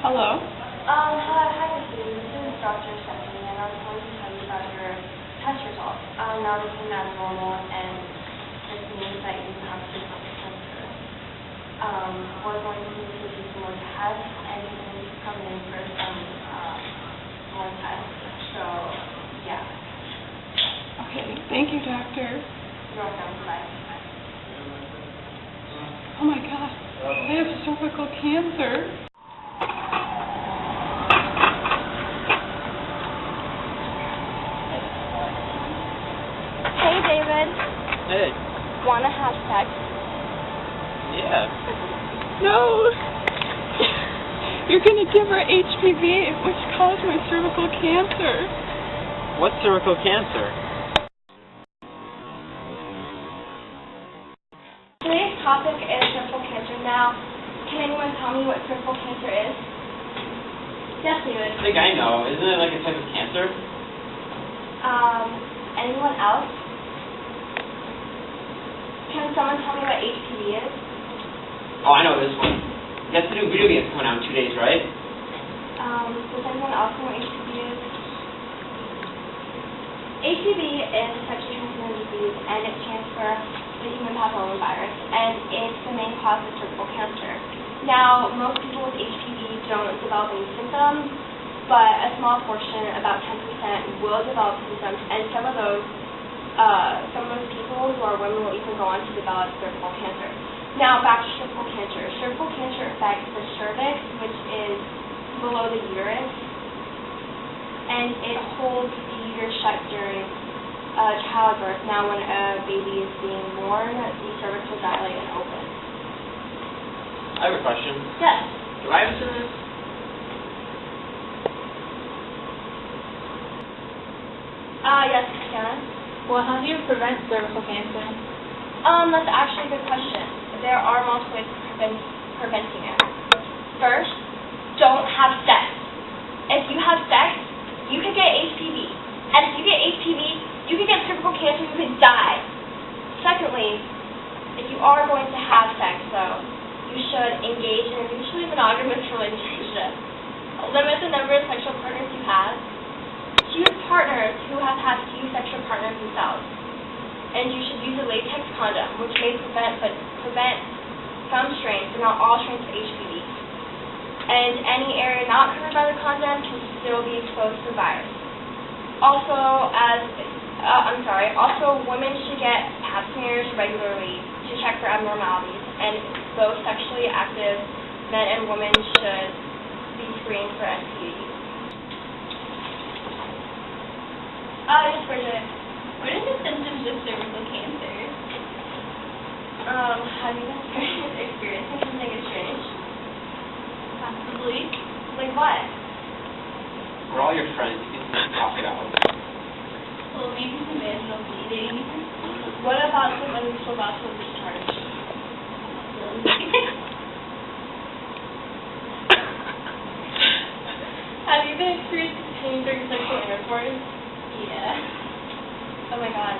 Hello? Hi, this is Dr. Stephanie, and I was going to tell you about your test results. Now this is abnormal, and this means that you have cervical cancer. We're going to do some more tests, and you can come in for some more tests. So, yeah. Okay, thank you, doctor. You're welcome. Bye. Oh my God, I have cervical cancer. Hey, David. Hey. Wanna have sex? Yeah. No! You're gonna give her HPV, which caused my cervical cancer. What's cervical cancer? Today's topic is cervical cancer. Now, can anyone tell me what cervical cancer is? Yes, David. I think I know. Isn't it like a type of cancer? Anyone else? Can someone tell me what HPV is? Oh, I know this one. That's the new video game that's coming out in 2 days, right? Does anyone else know what HPV is? HPV is a sexually transmitted disease, and it stands for the human papillomavirus, and it's the main cause of cervical cancer. Now, most people with HPV don't develop any symptoms, but a small portion, about 10%, will develop symptoms, and some of those people who are women will even go on to develop cervical cancer. Now, back to cervical cancer. Cervical cancer affects the cervix, which is below the uterus, and it holds the uterus shut during childbirth. Now, when a baby is being born, the cervix will dilate and open. I have a question. Yes. Do I have this? Yes, Christiana. Well, how do you prevent cervical cancer? That's actually a good question. There are multiple ways of preventing it. First, don't have sex. If you have sex, you could get HPV. And if you get HPV, you could get cervical cancer, you could die. Secondly, if you are going to have sex, though, you should engage in a mutually monogamous relationship. Limit the number of sexual partners you have. Choose partners who have had few sexual partners themselves. And you should use a latex condom, which may prevent some strains, but not all strains of HPV. And any area not covered by the condom can still be exposed to the virus. Also, women should get pap smears regularly to check for abnormalities, and both sexually active men and women should be screened for STDs. Yes, Bridget. What are the symptoms of cervical cancer? Have you been experiencing something strange? Possibly. Like what? We're all your friends. You can talk it out. Well, maybe some vaginal bleeding. What about some unusual vaginal discharge? Have you been experiencing pain during sexual intercourse? Yeah. Oh my God.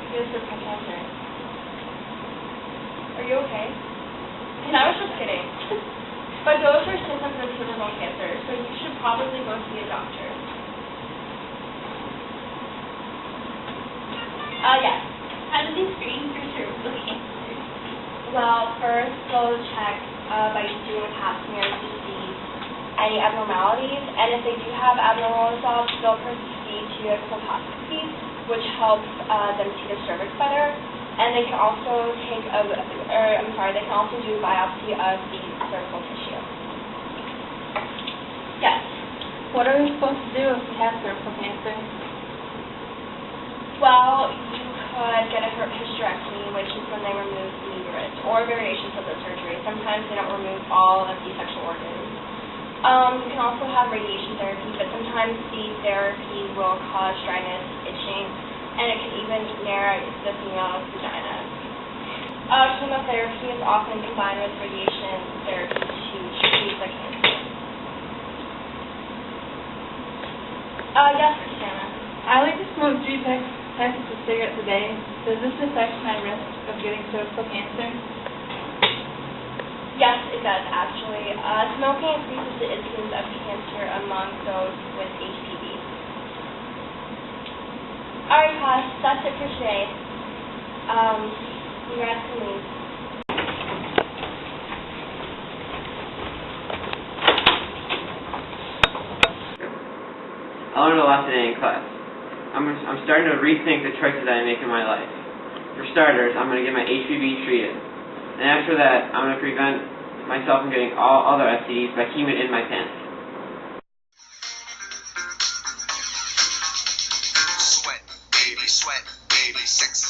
You have cervical cancer. Are you okay? And I was just kidding. But those are symptoms of cervical cancer, so you should probably go see a doctor. Yes. How do they screen for cervical cancer? Well, first they'll check by doing a pap smear to see any abnormalities, and if they do have abnormal results, they'll proceed to a colposcopy, which helps them see the cervix better. And they can also do a biopsy of the cervical tissue. Yes. What are we supposed to do if we have cervical cancer? Well, you could get a hysterectomy, which is when they remove the uterus, or variations of the surgery. Sometimes they don't remove all of the sexual organs. You can also have radiation therapy, but sometimes the therapy will cause dryness, itching, and it can even narrow the female's vagina. Chemotherapy is often combined with radiation therapy to treat the cancer. Yes, Christiana. I like to smoke G-Tex. passes a cigarette today, does this affect my risk of getting cervical cancer? Yes, it does actually. Smoking increases the incidence of cancer among those with HPV. Alright class, that's it for today. Congrats to me. I learned a lot today in class. I'm starting to rethink the choices that I make in my life. For starters, I'm going to get my HPV treated. And after that, I'm going to prevent myself from getting all other STDs by keeping it in my pants. Sweat, baby, sexy.